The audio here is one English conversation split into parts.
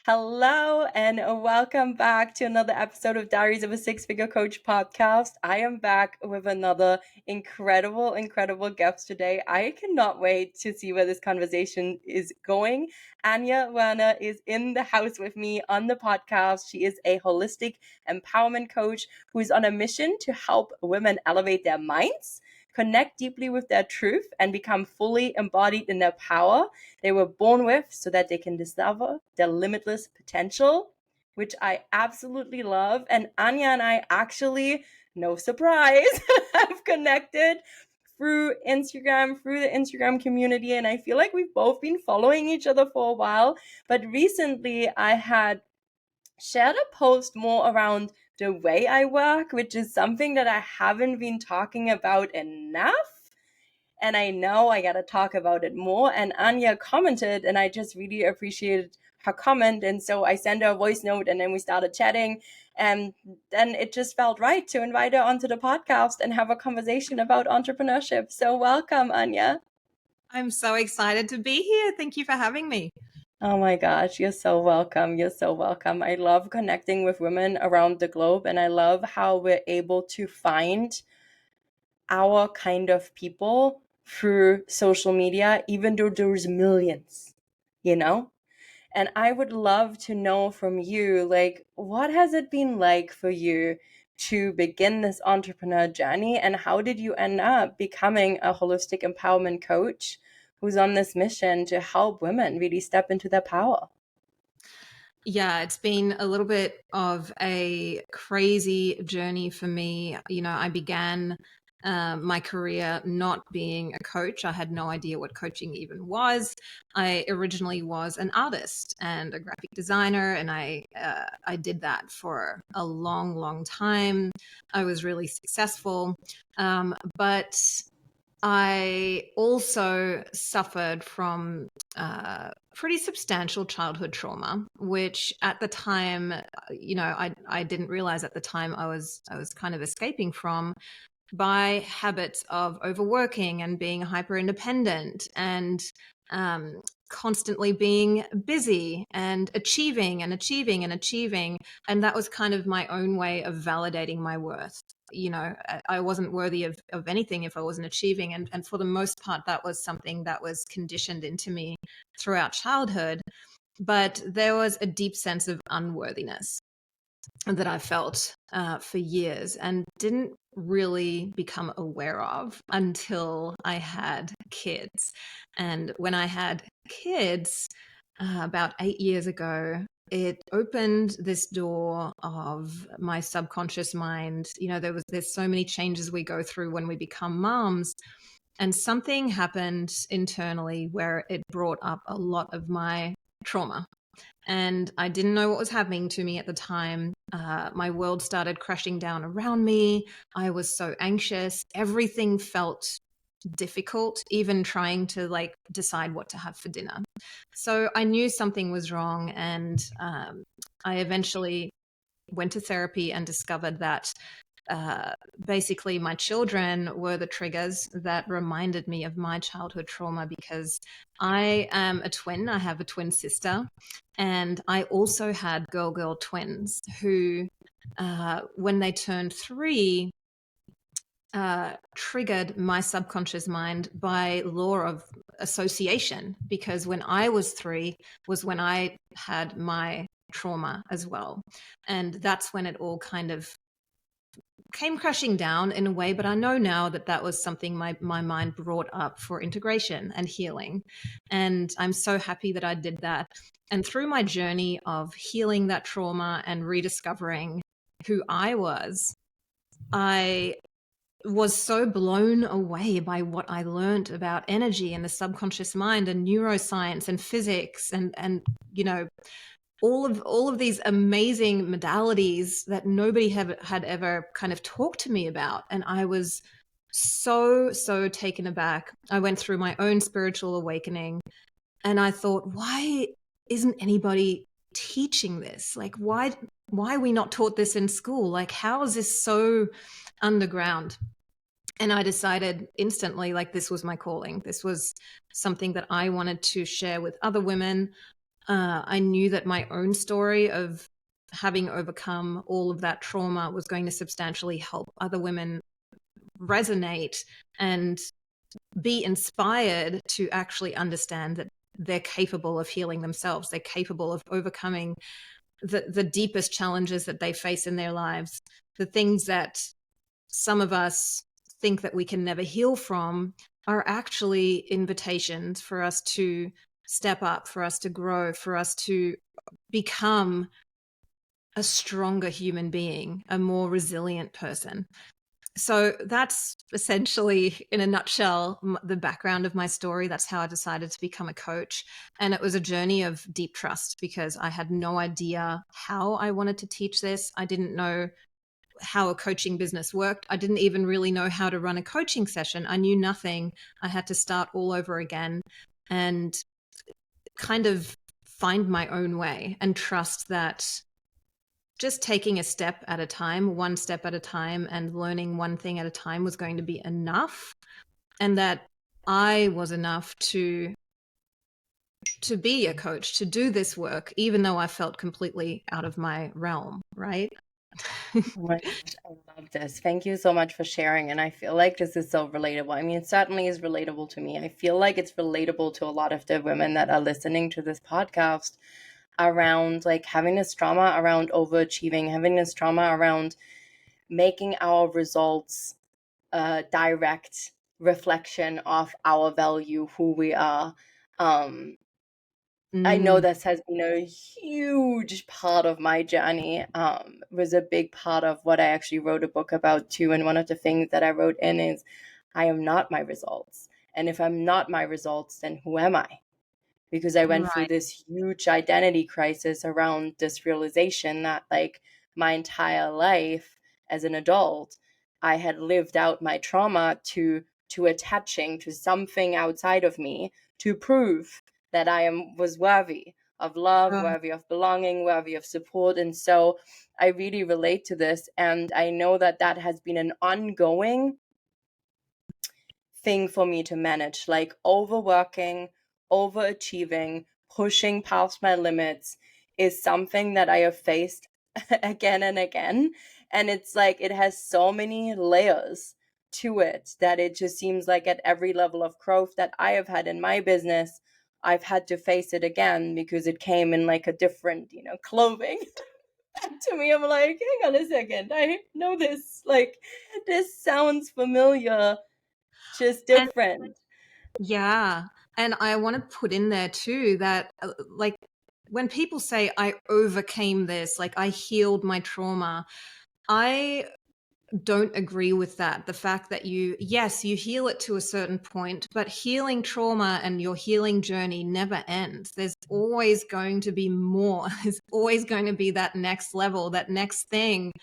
Hello, and welcome back to another episode of Diaries of a Six-Figure Coach podcast. I am back with another incredible guest today. I cannot wait to see where this conversation is going. Anja Werner is in the house with me on the podcast. She is a holistic empowerment coach who is on a mission to help women elevate their minds, connect deeply with their truth, and become fully embodied in their power they were born with so that they can discover their limitless potential, which I absolutely love. And Anja and I actually, no surprise, have connected through Instagram, through the Instagram community. And I feel like we've both been following each other for a while. But recently I had shared a post more around the way I work, which is something that I haven't been talking about enough. And I know I got to talk about it more. And Anja commented, and I just really appreciated her comment. And so I sent her a voice note, and then we started chatting. And then it just felt right to invite her onto the podcast and have a conversation about entrepreneurship. So welcome, Anja. I'm so excited to be here. Thank you for having me. Oh my gosh, you're so welcome. You're so welcome. I love connecting with women around the globe, and I love how we're able to find our kind of people through social media, even though there's millions, And I would love to know from you, like, what has it been like for you to begin this entrepreneur journey? And how did you end up becoming a holistic empowerment coach who's on this mission to help women really step into their power? Yeah, it's been a little bit of a crazy journey for me. I began my career not being a coach. I had no idea what coaching even was. I originally was an artist and a graphic designer, and I did that for a long time. I was really successful, but I also suffered from pretty substantial childhood trauma, which at the time, I didn't realize at the time I was kind of escaping from by habits of overworking and being hyper independent and constantly being busy and achieving. And that was kind of my own way of validating my worth. I wasn't worthy of anything if I wasn't achieving. And for the most part, that was something that was conditioned into me throughout childhood. But there was a deep sense of unworthiness that I felt for years and didn't really become aware of until I had kids. And when I had kids about 8 years ago, it opened this door of my subconscious mind. There's so many changes we go through when we become moms. And something happened internally where it brought up a lot of my trauma. And I didn't know what was happening to me at the time. My world started crashing down around me. I was so anxious. Everything felt difficult, even trying to decide what to have for dinner. So I knew something was wrong. And I eventually went to therapy and discovered that basically my children were the triggers that reminded me of my childhood trauma, because I am a twin. I have a twin sister, and I also had girl twins who, when they turned 3, triggered my subconscious mind by law of association, because when I was 3 was when I had my trauma as well. And that's when it all kind of came crashing down in a way. But I know now that that was something my mind brought up for integration and healing. And I'm so happy that I did that. And through my journey of healing that trauma and rediscovering who I was so blown away by what I learned about energy and the subconscious mind and neuroscience and physics and all of these amazing modalities that nobody had ever kind of talked to me about. And I was so taken aback. I went through my own spiritual awakening, and I thought, why isn't anybody teaching this? Like, why are we not taught this in school? Like, how is this so underground? And I decided instantly, this was my calling. This was something that I wanted to share with other women. I knew that my own story of having overcome all of that trauma was going to substantially help other women resonate and be inspired to actually understand that they're capable of healing themselves. They're capable of overcoming the deepest challenges that they face in their lives, the things that some of us think that we can never heal from are actually invitations for us to step up, for us to grow, for us to become a stronger human being, a more resilient person. So that's essentially, in a nutshell, the background of my story. That's how I decided to become a coach. And it was a journey of deep trust because I had no idea how I wanted to teach this. I didn't know how a coaching business worked. I didn't even really know how to run a coaching session. I knew nothing. I had to start all over again and kind of find my own way and trust that just taking a step at a time, one step at a time, and learning one thing at a time was going to be enough. And that I was enough to be a coach, to do this work, even though I felt completely out of my realm, right? Oh my gosh, I love this. Thank you so much for sharing. And I feel like this is so relatable. I mean, it certainly is relatable to me. I feel like it's relatable to a lot of the women that are listening to this podcast around like having this trauma around overachieving, having this trauma around making our results a direct reflection of our value, who we are. I know Mm, this has been a huge part of my journey. Was a big part of what I actually wrote a book about too. And one of the things that I wrote in is, I am not my results. And if I'm not my results, then who am I? Because I went through right. this huge identity crisis around this realization that like my entire life as an adult, I had lived out my trauma to attaching to something outside of me to prove that was worthy of love, Oh, worthy of belonging, worthy of support. And so I really relate to this. And I know that that has been an ongoing thing for me to manage, like overworking, overachieving, pushing past my limits is something that I have faced again and again. And it's like it has so many layers to it that it just seems like at every level of growth that I have had in my business, I've had to face it again because it came in like a different, clothing. To me, I'm like, hang on a second, I know this. Like, this sounds familiar, just and different. yeah. And I want to put in there too that, like, when people say I overcame this, like I healed my trauma, I don't agree with that. The fact that yes, you heal it to a certain point, but healing trauma and your healing journey never ends. There's always going to be more. There's always going to be that next level, that next thing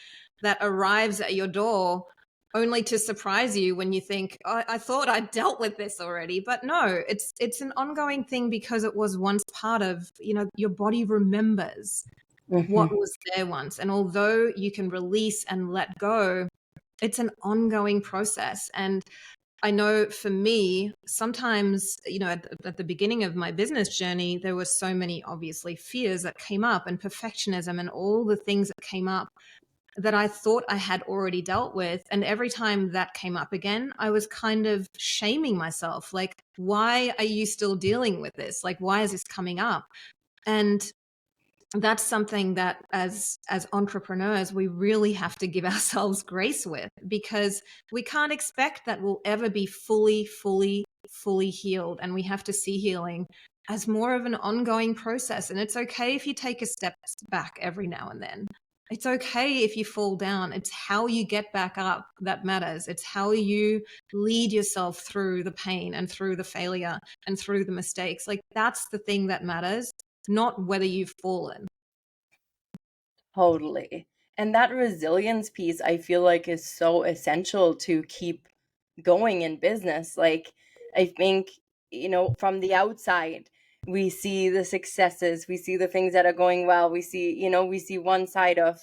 that arrives at your door only to surprise you when you think, oh, I thought I dealt with this already. But no, it's an ongoing thing because it was once part of, your body remembers what Mm-hmm. was there once. And although you can release and let go, it's an ongoing process. And I know for me, sometimes, at the beginning of my business journey, there were so many obviously fears that came up and perfectionism and all the things that came up that I thought I had already dealt with. And every time that came up again, I was kind of shaming myself. Like, why are you still dealing with this? Like, why is this coming up? And that's something that as entrepreneurs we really have to give ourselves grace with, because we can't expect that we'll ever be fully healed, and we have to see healing as more of an ongoing process. And it's okay if you take a step back every now and then. It's okay if you fall down. It's how you get back up that matters. It's how you lead yourself through the pain and through the failure and through the mistakes. Like, that's the thing that matters, not whether you've fallen. Totally. And that resilience piece, I feel like, is so essential to keep going in business. Like, I think, from the outside, we see the successes, we see the things that are going well, we see one side of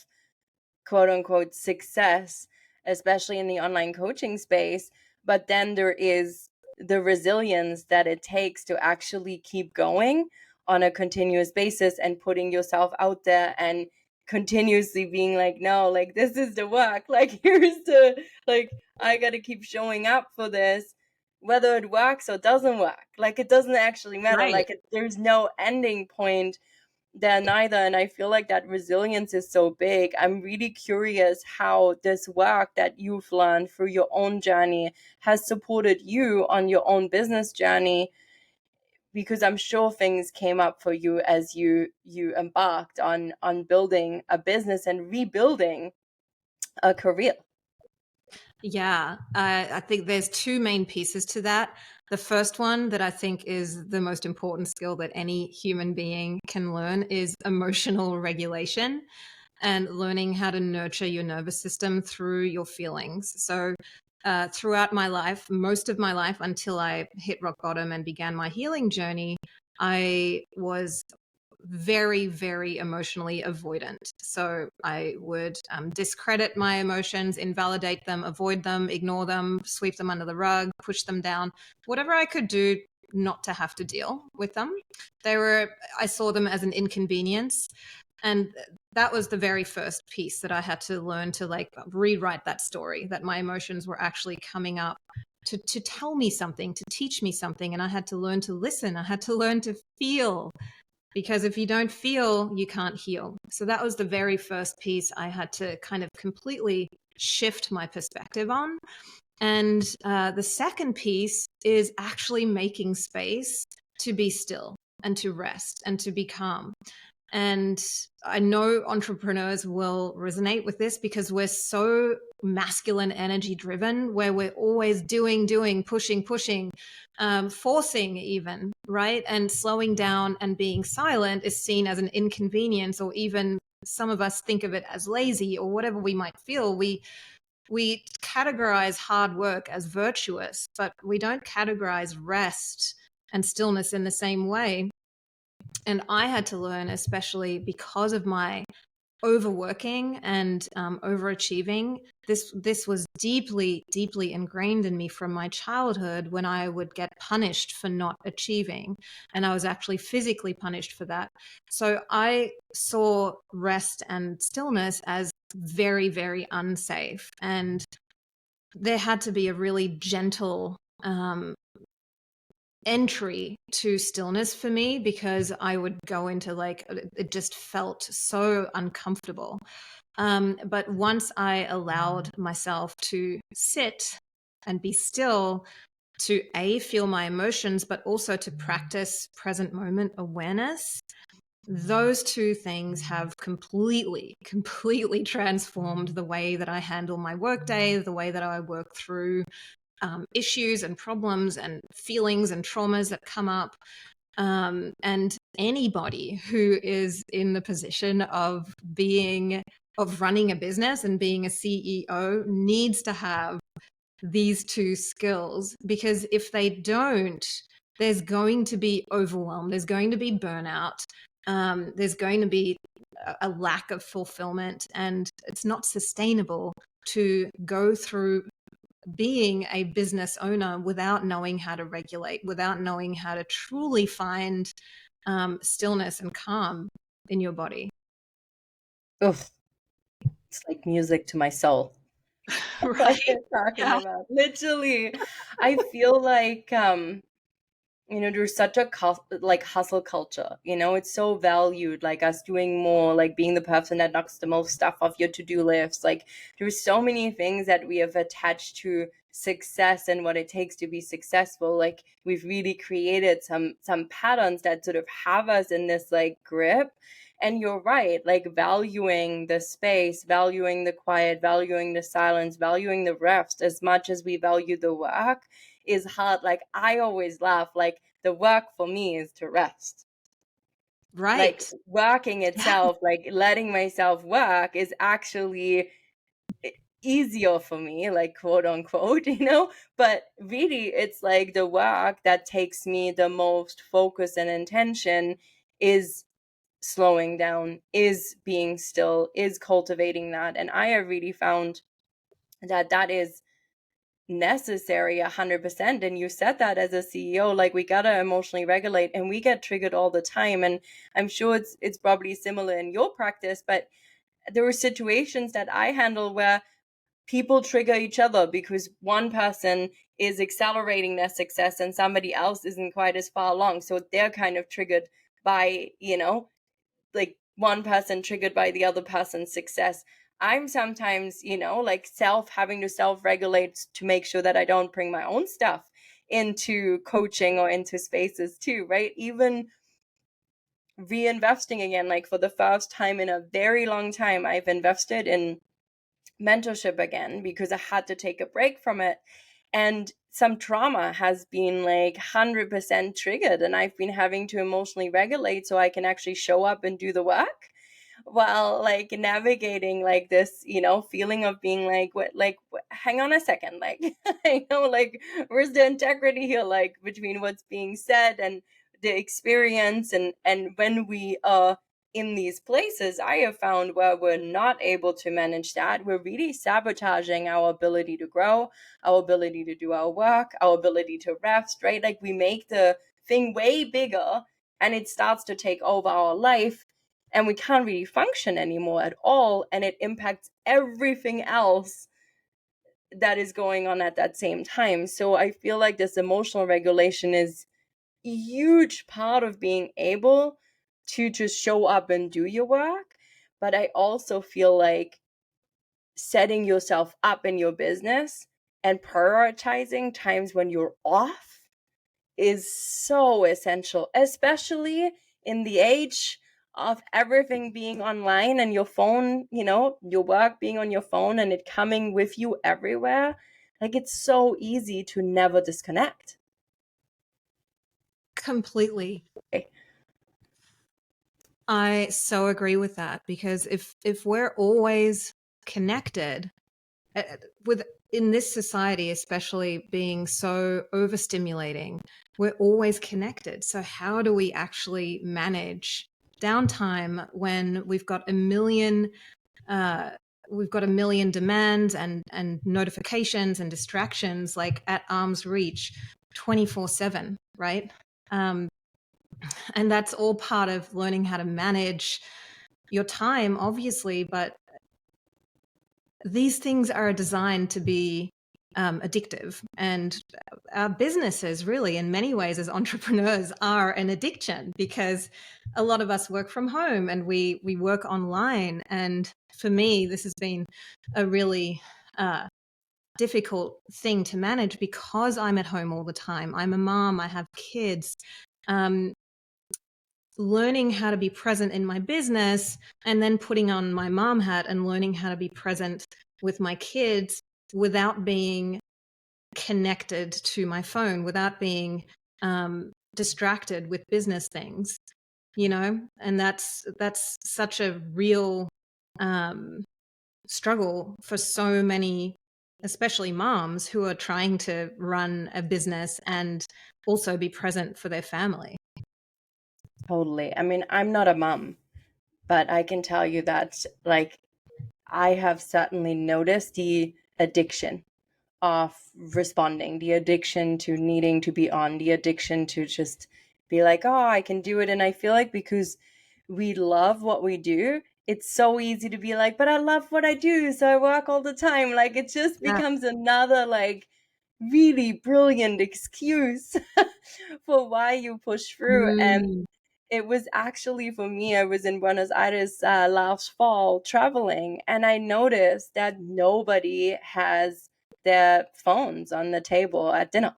quote unquote success, especially in the online coaching space. But then there is the resilience that it takes to actually keep going on a continuous basis and putting yourself out there and continuously being like, no, like this is the work, like here's the, like I gotta keep showing up for this, whether it works or doesn't work, like it doesn't actually matter, Right. like there's no ending point there neither. And I feel like that resilience is so big. I'm really curious how this work that you've learned through your own journey has supported you on your own business journey, because I'm sure things came up for you as you embarked on building a business and rebuilding a career. Yeah, I think there's two main pieces to that. The first one that I think is the most important skill that any human being can learn is emotional regulation and learning how to nurture your nervous system through your feelings. So, throughout my life, most of my life until I hit rock bottom and began my healing journey, I was very, very emotionally avoidant. So I would discredit my emotions, invalidate them, avoid them, ignore them, sweep them under the rug, push them down, whatever I could do not to have to deal with them. I saw them as an inconvenience. And that was the very first piece that I had to learn to like rewrite that story, that my emotions were actually coming up to tell me something, to teach me something. And I had to learn to listen. I had to learn to feel, because if you don't feel, you can't heal. So that was the very first piece I had to kind of completely shift my perspective on. And the second piece is actually making space to be still and to rest and to be calm. And I know entrepreneurs will resonate with this because we're so masculine energy driven, where we're always doing, pushing, forcing even, right? And slowing down and being silent is seen as an inconvenience, or even some of us think of it as lazy or whatever we might feel. We categorize hard work as virtuous, but we don't categorize rest and stillness in the same way. And I had to learn, especially because of my overworking and overachieving. This was deeply ingrained in me from my childhood, when I would get punished for not achieving, and I was actually physically punished for that. So I saw rest and stillness as very, very unsafe, and there had to be a really gentle entry to stillness for me, because I would go into like, it just felt so uncomfortable. But once I allowed myself to sit and be still, to feel my emotions, but also to practice present moment awareness, those two things have completely transformed the way that I handle my workday, the way that I work through issues and problems and feelings and traumas that come up. And anybody who is in the position of running a business and being a CEO needs to have these two skills, because if they don't, there's going to be overwhelm, there's going to be burnout, there's going to be a lack of fulfillment, and it's not sustainable to go through being a business owner without knowing how to regulate, without knowing how to truly find stillness and calm in your body. Oof, it's like music to my soul. What Right? you're talking Yeah. about. Literally, I feel like there's such a like hustle culture. It's so valued, like us doing more, like being the person that knocks the most stuff off your to-do list. Like there's so many things that we have attached to success and what it takes to be successful. Like we've really created some patterns that sort of have us in this like grip. And you're right, like valuing the space, valuing the quiet, valuing the silence, valuing the rest as much as we value the work is hard. Like I always laugh, like the work for me is to rest. Like Right. working Yeah. itself, like letting myself work is actually easier for me, like quote unquote, but really it's like the work that takes me the most focus and intention is slowing down, is being still, is cultivating that. And I have really found that that is necessary 100%. And you said that as a CEO, like we gotta emotionally regulate, and we get triggered all the time. And I'm sure it's probably similar in your practice, but there were situations that I handle where people trigger each other because one person is accelerating their success and somebody else isn't quite as far along. So they're kind of triggered by, like one person triggered by the other person's success. I'm sometimes, like having to self regulate to make sure that I don't bring my own stuff into coaching or into spaces too, right? Even reinvesting again, like for the first time in a very long time, I've invested in mentorship again because I had to take a break from it. And some trauma has been like 100% triggered, and I've been having to emotionally regulate so I can actually show up and do the work while like navigating like this, feeling of being hang on a second, like like where's the integrity here, like between what's being said and the experience. And when we are in these places, I have found where we're not able to manage that, we're really sabotaging our ability to grow, our ability to do our work, our ability to rest, right? Like we make the thing way bigger and it starts to take over our life, and we can't really function anymore at all, and it impacts everything else that is going on at that same time. So I feel like this emotional regulation is a huge part of being able to just show up and do your work. But I also feel like setting yourself up in your business and prioritizing times when you're off is so essential, especially in the age of everything being online and your phone, your work being on your phone and it coming with you everywhere. Like it's so easy to never disconnect. Completely. I so agree with that, because if we're always connected, with in this society, especially being so overstimulating, we're always connected. So how do we actually manage downtime when we've got a million demands and notifications and distractions like at arm's reach 24/7, right? And that's all part of learning how to manage your time, obviously, but these things are designed to be addictive, and our businesses really in many ways as entrepreneurs are an addiction, because a lot of us work from home and we work online. And for me, this has been a really difficult thing to manage because I'm at home all the time. I'm a mom, I have kids. Learning how to be present in my business and then putting on my mom hat and learning how to be present with my kids without being connected to my phone, without being distracted with business things, and that's such a real struggle for so many, especially moms who are trying to run a business and also be present for their family. Totally. I mean, I'm not a mom, but I can tell you that like I have certainly noticed the addiction of responding, the addiction to needing to be on, the addiction to just be like, oh, I can do it. And I feel like because we love what we do, it's so easy to be like, but I love what I do, so I work all the time. Like it just Yeah. becomes another like really brilliant excuse for why you push through. And Mm. it was actually for me, I was in Buenos Aires last fall traveling, and I noticed that nobody has their phones on the table at dinner.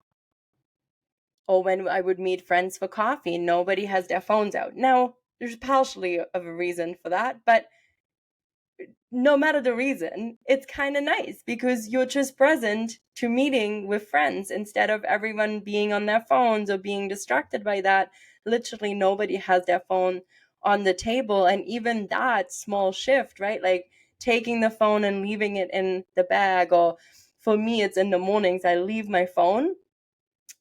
Or when I would meet friends for coffee, nobody has their phones out. Now, there's partially of a reason for that, but no matter the reason, it's kind of nice because you're just present to meeting with friends instead of everyone being on their phones or being distracted by that. Literally, nobody has their phone on the table. And even that small shift, right? Like taking the phone and leaving it in the bag, or for me, it's in the mornings, I leave my phone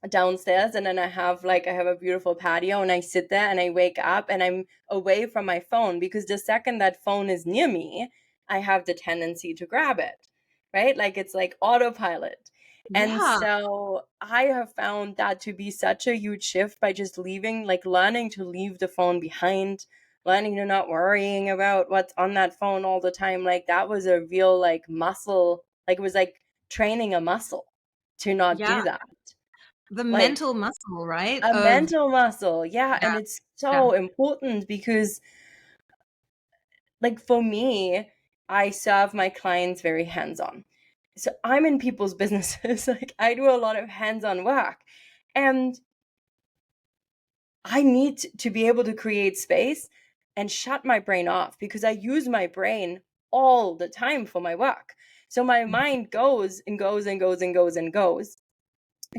downstairs, and then I have a beautiful patio, and I sit there and I wake up and I'm away from my phone, because the second that phone is near me, I have the tendency to grab it, right? Like it's like autopilot. And Yeah. so I have found that to be such a huge shift by just leaving, like learning to leave the phone behind, learning to not worrying about what's on that phone all the time. Like that was a real like muscle, like it was like training a muscle to not Yeah. do that. The Like mental muscle, right? a Of mental muscle. Yeah. yeah, And it's yeah, so important because, like, for me, I serve my clients very hands on. So I'm in people's businesses. Like, I do a lot of hands on work. And I need to be able to create space and shut my brain off because I use my brain all the time for my work. So my mind goes and goes and goes and goes and goes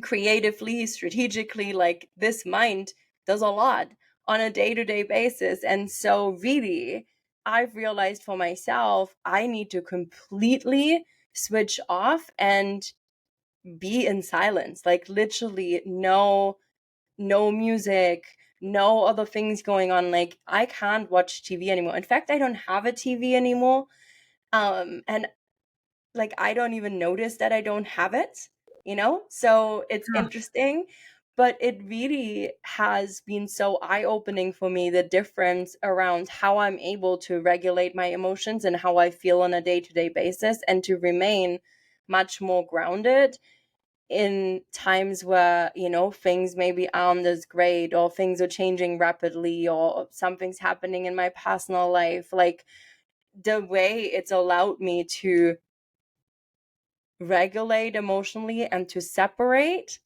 creatively, strategically. Like this mind does a lot on a day to day basis. And so, really, I've realized for myself, I need to completely switch off and be in silence, like literally no music, no other things going on. Like I can't watch TV anymore. In fact, I don't have a TV anymore. And like I don't even notice that I don't have it, you know? So it's yeah. interesting, but it really has been so eye-opening for me, the difference around how I'm able to regulate my emotions and how I feel on a day-to-day basis and to remain much more grounded in times where, you know, things maybe aren't as great or things are changing rapidly or something's happening in my personal life. Like the way it's allowed me to regulate emotionally and to separate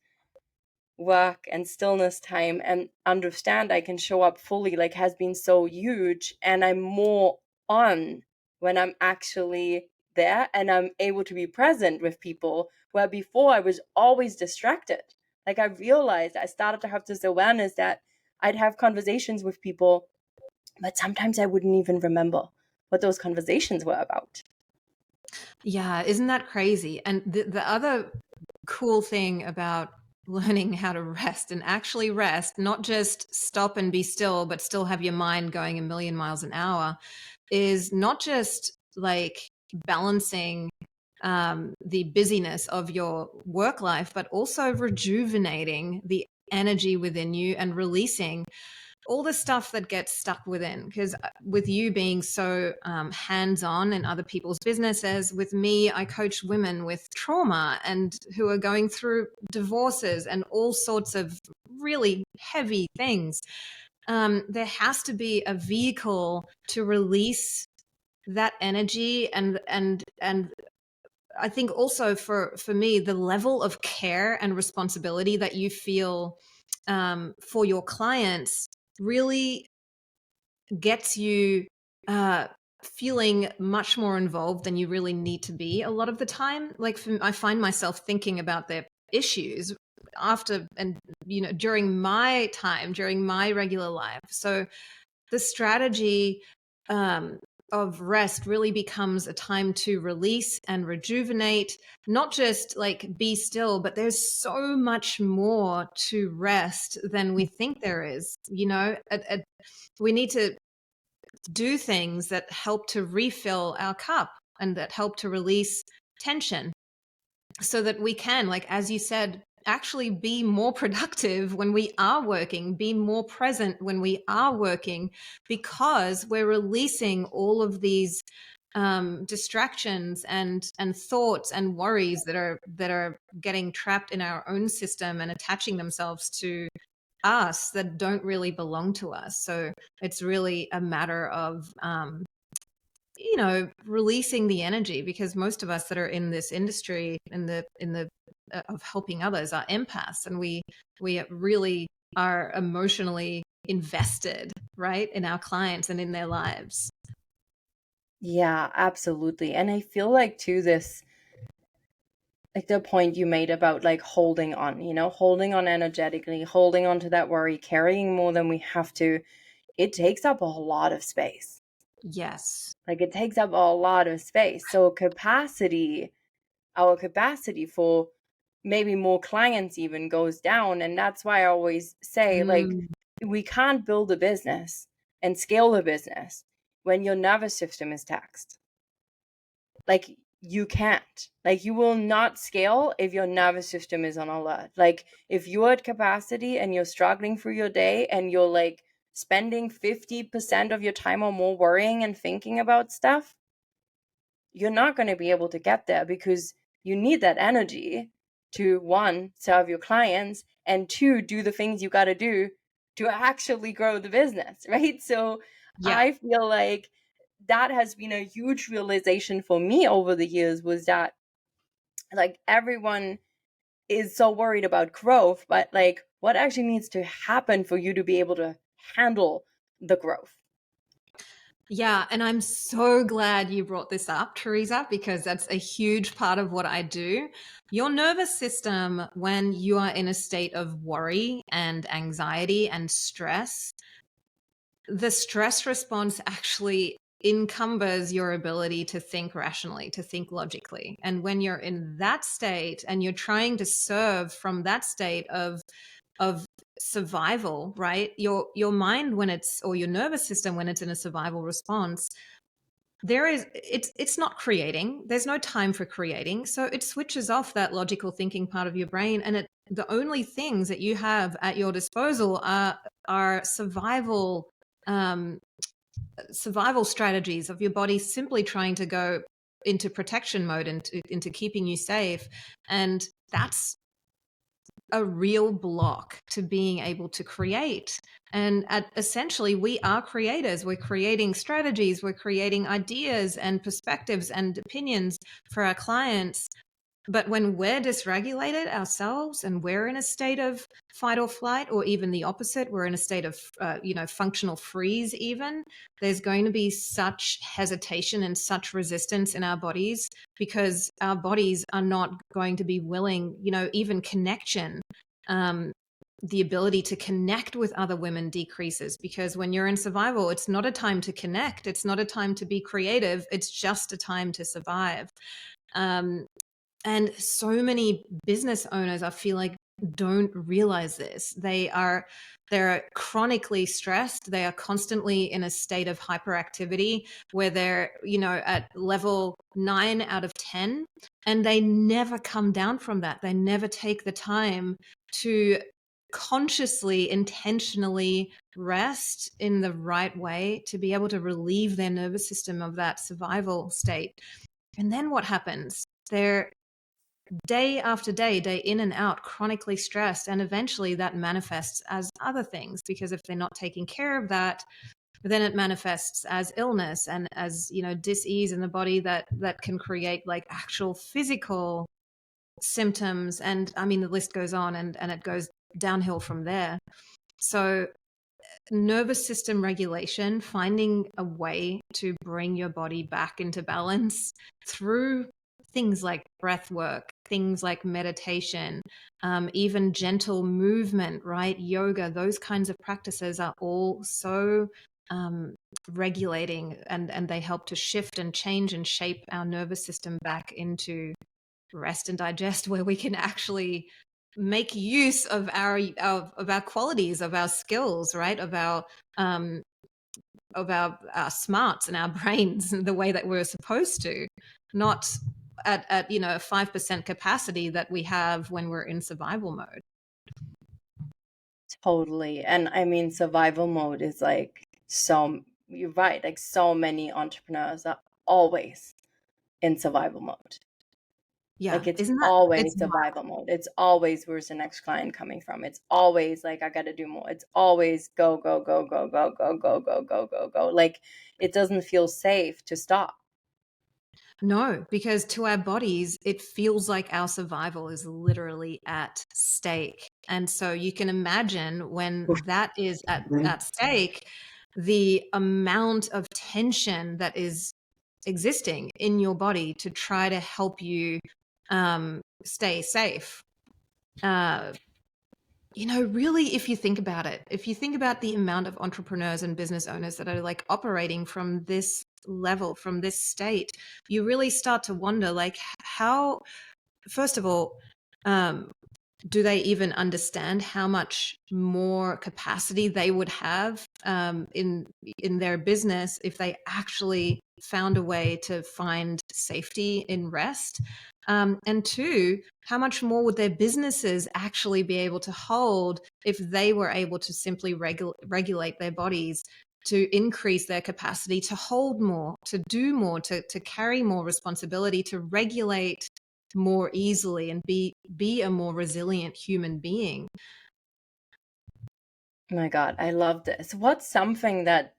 work and stillness time and understand I can show up fully, like has been so huge. And I'm more on when I'm actually there and I'm able to be present with people where before I was always distracted. Like I realized I started to have this awareness that I'd have conversations with people, but sometimes I wouldn't even remember what those conversations were about. Yeah, isn't that crazy? And the other cool thing about learning how to rest and actually rest, not just stop and be still, but still have your mind going a million miles an hour, is not just like balancing the busyness of your work life, but also rejuvenating the energy within you and releasing all the stuff that gets stuck within. Because with you being so hands on in other people's businesses, with me, I coach women with trauma and who are going through divorces and all sorts of really heavy things. There has to be a vehicle to release that energy and I think also for me, the level of care and responsibility that you feel for your clients really gets you uh, feeling much more involved than you really need to be a lot of the time. Like I find myself thinking about their issues after and during my time, during my regular life. So the strategy um, of rest really becomes a time to release and rejuvenate, not just like be still, but there's so much more to rest than we think there is. We need to do things that help to refill our cup and that help to release tension so that we can, like, as you said, actually be more productive when we are working, be more present when we are working, because we're releasing all of these distractions and thoughts and worries that are getting trapped in our own system and attaching themselves to us that don't really belong to us. So it's really a matter of releasing the energy, because most of us that are in this industry in the of helping others are empaths, and we really are emotionally invested, right, in our clients and in their lives. Yeah, absolutely. And I feel like too this, like the point you made about like holding on, you know, holding on energetically, holding on to that worry, carrying more than we have to, it takes up a lot of space. Yes. Like it takes up a lot of space. So our capacity for maybe more clients even goes down. And that's why I always say, like, Mm, we can't build a business and scale a business when your nervous system is taxed. Like you can't. Like, you will not scale if your nervous system is on alert. Like, if you're at capacity and you're struggling through your day and you're like spending 50% of your time or more worrying and thinking about stuff, you're not going to be able to get there, because you need that energy to, one, serve your clients, and two, do the things you got to do to actually grow the business, right? So Yeah. I feel like that has been a huge realization for me over the years, was that like everyone is so worried about growth, but like what actually needs to happen for you to be able to handle the growth? Yeah, and I'm so glad you brought this up, Teresa, because that's a huge part of what I do. Your nervous system, when you are in a state of worry and anxiety and stress, the stress response actually encumbers your ability to think rationally, to think logically. And when you're in that state and you're trying to serve from that state of survival, right? Your mind, when it's, or your nervous system when it's in a survival response, it's not creating. There's no time for creating. So it switches off that logical thinking part of your brain, and the only things that you have at your disposal are um, survival strategies of your body simply trying to go into protection mode and into keeping you safe. And that's a real block to being able to create. And essentially, we are creators. We're creating strategies, we're creating ideas and perspectives and opinions for our clients. But when we're dysregulated ourselves and we're in a state of fight or flight, or even the opposite, we're in a state of, functional freeze, even, there's going to be such hesitation and such resistance in our bodies, because our bodies are not going to be willing, even connection. Um, the ability to connect with other women decreases, because when you're in survival, it's not a time to connect. It's not a time to be creative. It's just a time to survive. Um, and so many business owners, I feel like, don't realize this. They're chronically stressed. They are constantly in a state of hyperactivity where they're, at level 9 out of 10, and they never come down from that. They never take the time to consciously, intentionally rest in the right way to be able to relieve their nervous system of that survival state. And then what happens? They're day after day, day in and out, chronically stressed. And eventually that manifests as other things, because if they're not taking care of that, then it manifests as illness and as, dis-ease in the body that can create like actual physical symptoms. And I mean, the list goes on, and it goes downhill from there. So nervous system regulation, finding a way to bring your body back into balance through things like breath work, things like meditation, even gentle movement, right? Yoga, those kinds of practices are all so regulating, and they help to shift and change and shape our nervous system back into rest and digest, where we can actually make use of our qualities, of our skills, right? Um, of our smarts and our brains the way that we're supposed to, not at 5% capacity that we have when we're in survival mode. Totally. And I mean, survival mode is like, so you're right, like so many entrepreneurs are always in survival mode. Yeah, Like, it's isn't that always it's survival mode. It's always, where's the next client coming from? It's always like, I got to do more. It's always go, go, go, go, go, go, go, go, go, go, go. Like, it doesn't feel safe to stop. No, because to our bodies, it feels like our survival is literally at stake. And so you can imagine when that is at stake, the amount of tension that is existing in your body to try to help you stay safe. Really, if you think about it, if you think about the amount of entrepreneurs and business owners that are like operating from this level, from this state, you really start to wonder, like, how, first of all, do they even understand how much more capacity they would have in their business if they actually found a way to find safety in rest? And two, how much more would their businesses actually be able to hold if they were able to simply regulate their bodies to increase their capacity to hold more, to do more, to carry more responsibility, to regulate more easily and be a more resilient human being? Oh my God, I love this. What's something that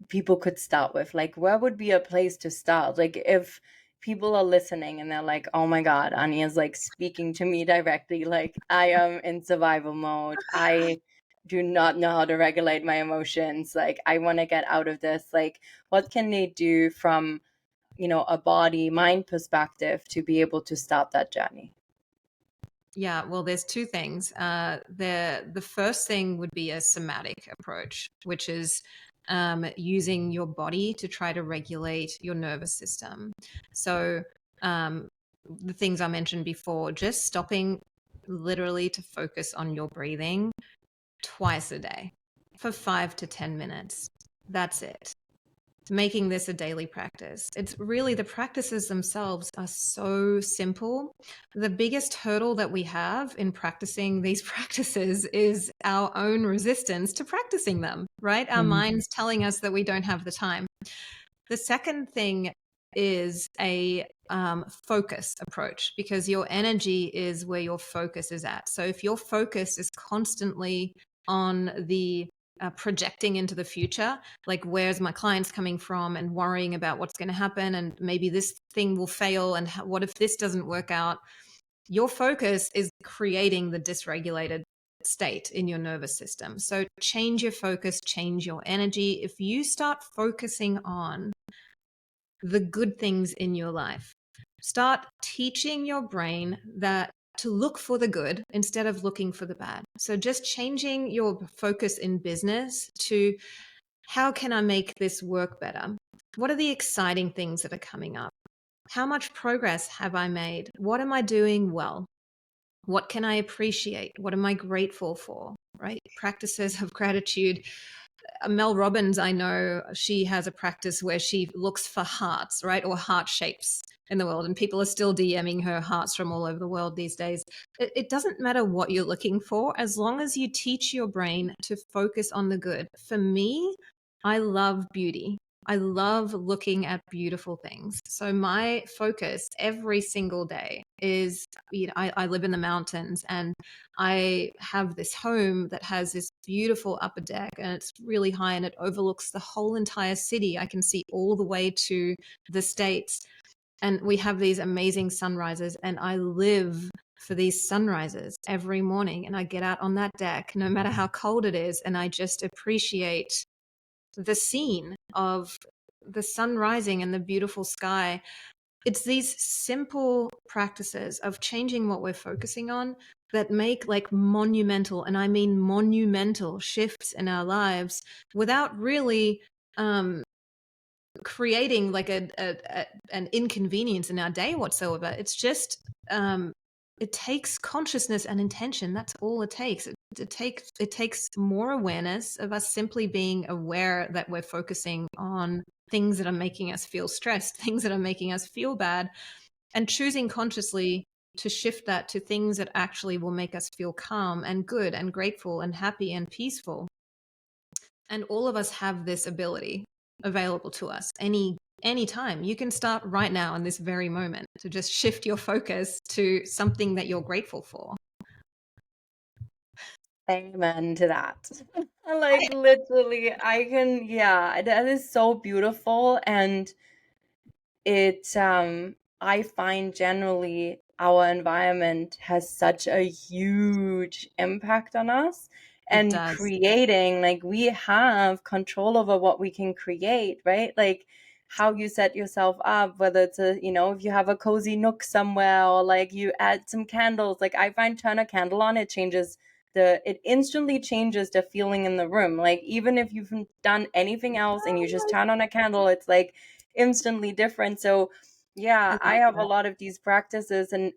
people could start with? Like, where would be a place to start? Like, if people are listening and they're like, oh my God, Anya's like speaking to me directly. Like, I am in survival mode. I do not know how to regulate my emotions. Like, I want to get out of this. Like, what can they do from, a body, mind perspective to be able to start that journey? Yeah, well, there's two things. The first thing would be a somatic approach, which is using your body to try to regulate your nervous system. So the things I mentioned before, just stopping literally to focus on your breathing twice a day for 5 to 10 minutes. That's it. Making this a daily practice. It's really, the practices themselves are so simple. The biggest hurdle that we have in practicing these practices is our own resistance to practicing them, right? Our Mhm. mind's telling us that we don't have the time. The second thing is a focus approach, because your energy is where your focus is at. So if your focus is constantly on the projecting into the future, like where's my clients coming from, and worrying about what's going to happen, and maybe this thing will fail, and what if this doesn't work out, your focus is creating the dysregulated state in your nervous system. So change your focus, change your energy. If you start focusing on the good things in your life, start teaching your brain that to look for the good instead of looking for the bad. So just changing your focus in business to, how can I make this work better? What are the exciting things that are coming up? How much progress have I made? What am I doing well? What can I appreciate? What am I grateful for? Right? Practices of gratitude. Mel Robbins, I know she has a practice where she looks for hearts, right? Or heart shapes in the world. And people are still DMing her hearts from all over the world these days. It doesn't matter what you're looking for, as long as you teach your brain to focus on the good. For me, I love beauty. I love looking at beautiful things. So my focus every single day is, I live in the mountains, and I have this home that has this beautiful upper deck, and it's really high, and it overlooks the whole entire city. I can see all the way to the States, and we have these amazing sunrises, and I live for these sunrises every morning. And I get out on that deck, no matter how cold it is, and I just appreciate the scene of the sun rising and the beautiful sky. It's these simple practices of changing what we're focusing on that make like monumental, and I mean monumental, shifts in our lives without really creating like an inconvenience in our day whatsoever. It's just it takes consciousness and intention. That's all it takes. It takes more awareness of us simply being aware that we're focusing on things that are making us feel stressed, things that are making us feel bad, and choosing consciously to shift that to things that actually will make us feel calm and good and grateful and happy and peaceful. And all of us have this ability available to us anytime. You can start right now in this very moment to just shift your focus to something that you're grateful for. Amen to that. Like, literally, yeah, that is so beautiful. And I find generally our environment has such a huge impact on us, It and does. creating, like, we have control over what we can create, right? Like, how you set yourself up, whether it's if you have a cozy nook somewhere, or like you add some candles. Like, I find turn a candle on, it instantly changes the feeling in the room. Like, even if you've done anything else and you just turn on a candle, it's like instantly different. So Yeah, I I love have a that. lot of these practices, and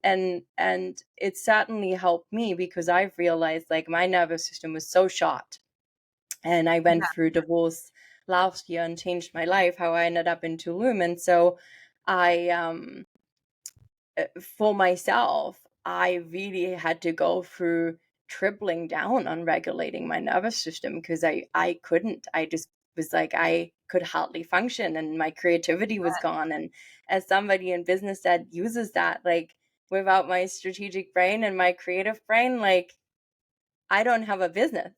it certainly helped me because I've realized like my nervous system was so shot, and I went through divorce last year and changed my life, how I ended up in Tulum. And so I for myself, I really had to go through tripling down on regulating my nervous system because I couldn't. I just was like I could hardly function and my creativity was gone. And as somebody in business that uses that, like without my strategic brain and my creative brain, like I don't have a business.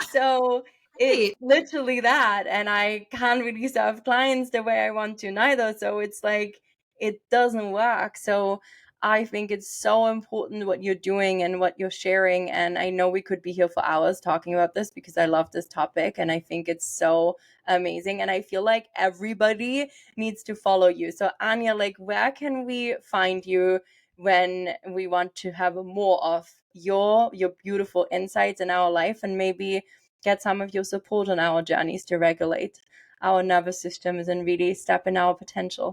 So it's Right. literally that. And I can't really serve clients the way I want to neither. So it's like it doesn't work. So I think it's so important what you're doing and what you're sharing. And I know we could be here for hours talking about this because I love this topic and I think it's so amazing. And I feel like everybody needs to follow you. So Anja, like where can we find you when we want to have more of your beautiful insights in our life and maybe get some of your support on our journeys to regulate our nervous systems and really step in our potential?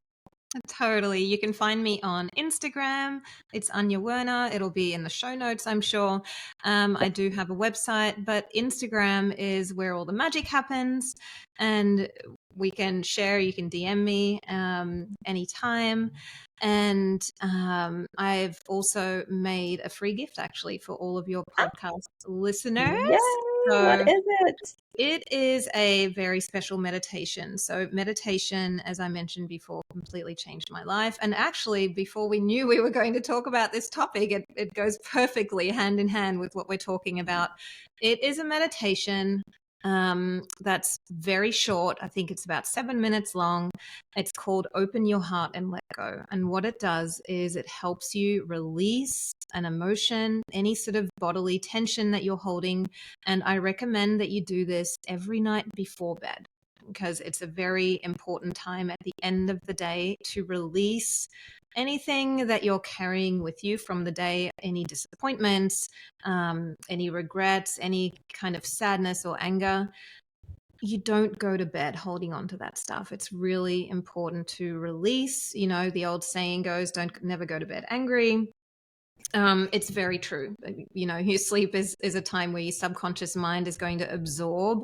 Totally. You can find me on Instagram. It's Anja Werner. It'll be in the show notes, I'm sure. I do have a website, but Instagram is where all the magic happens. And we can share, you can DM me anytime. And I've also made a free gift actually for all of your Ah, podcast listeners. yay! What So is it? it is a very special meditation. So, meditation, as I mentioned before, completely changed my life. And actually, before we knew we were going to talk about this topic, it goes perfectly hand in hand with what we're talking about. It is a meditation that's very short. I think it's about 7 minutes long. It's called Open Your Heart and Let Go. And what it does is it helps you release an emotion, any sort of bodily tension that you're holding. And I recommend that you do this every night before bed because it's a very important time at the end of the day to release anything that you're carrying with you from the day, any disappointments, any regrets, any kind of sadness or anger. You don't go to bed holding on to that stuff. It's really important to release. You know, the old saying goes, don't never go to bed angry. It's very true. You know, your sleep is a time where your subconscious mind is going to absorb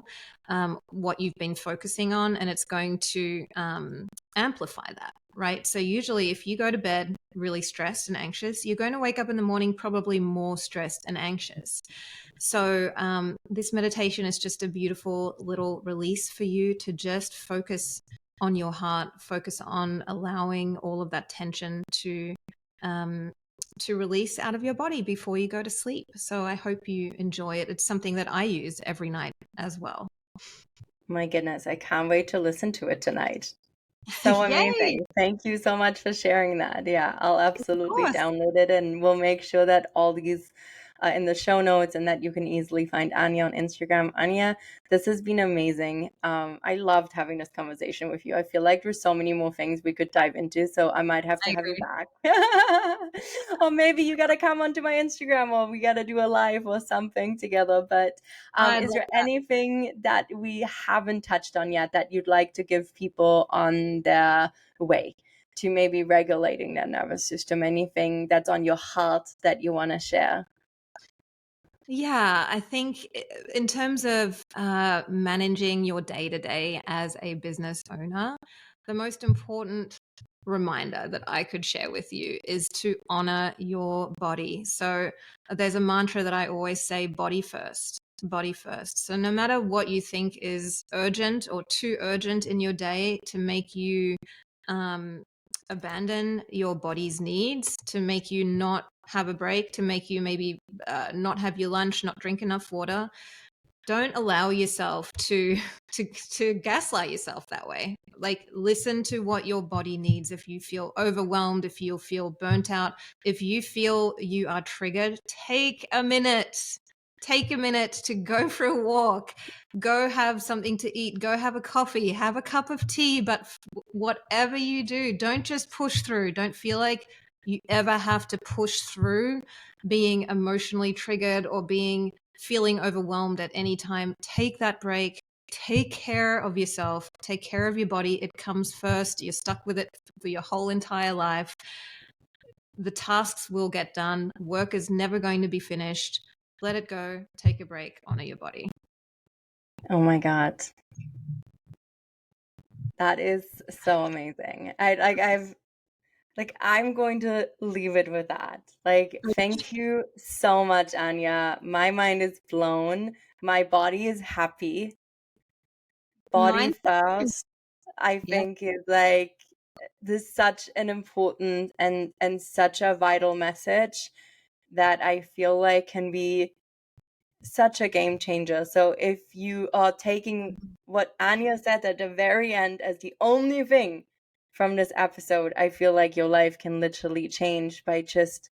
what you've been focusing on, and it's going to amplify that, right? So usually, if you go to bed really stressed and anxious, you're going to wake up in the morning probably more stressed and anxious. So this meditation is just a beautiful little release for you to just focus on your heart, focus on allowing all of that tension um, to release out of your body before you go to sleep. So I hope you enjoy it. It's something that I use every night as well. My goodness, I can't wait to listen to it tonight. So Yay! amazing. Thank you so much for sharing that. Yeah, I'll Of absolutely course. download it and we'll make sure that all these in the show notes and that you can easily find Anja on Instagram. Anja, this has been amazing. I loved having this conversation with you. I feel like there's so many more things we could dive into, so I might have to I have you agree. back. Or maybe you got to come onto my Instagram or we got to do a live or something together. But I'd is love there anything that we haven't touched on yet that you'd like to give people on their way to maybe regulating their nervous system? Anything that's on your heart that you want to share? Yeah, I think in terms of managing your day to day as a business owner, the most important reminder that I could share with you is to honor your body. So there's a mantra that I always say, body first. Body first. So, no matter what you think is urgent or too urgent in your day to make you um, abandon your body's needs, to make you not have a break, to make you maybe not have your lunch, not drink enough water, don't allow yourself to gaslight yourself that way. Like, listen to what your body needs. If you feel overwhelmed, if you feel burnt out, if you feel you are triggered, take a minute to go for a walk, go have something to eat, go have a coffee, have a cup of tea. But whatever you do, don't just push through. Don't feel like you ever have to push through being emotionally triggered or being feeling overwhelmed at any time. Take that break, take care of yourself, take care of your body. It comes first. You're stuck with it for your whole entire life. The tasks will get done. Work is never going to be finished. Let it go. Take a break. Honor your body. Oh my God. That is so amazing. I'm going to leave it with that. Like, thank you so much, Anja. My mind is blown. My body is happy. Body Mine. first, I Yeah. think is like this is such an important and such a vital message that I feel like can be such a game changer. So if you are taking what Anja said at the very end as the only thing from this episode, I feel like your life can literally change by just,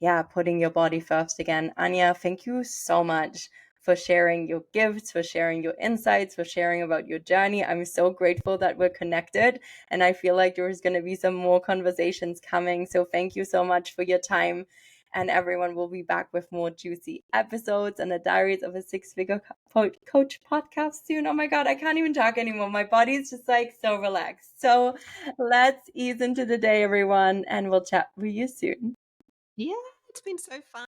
yeah, putting your body first again. Anja, thank you so much for sharing your gifts, for sharing your insights, for sharing about your journey. I'm so grateful that we're connected, and I feel like there's going to be some more conversations coming. So thank you so much for your time. And everyone will be back with more juicy episodes and the Diaries of a Six-Figure Coach podcast soon. Oh my God, I can't even talk anymore. My body's just like so relaxed. So let's ease into the day, everyone, and we'll chat with you soon. Yeah, it's been so fun.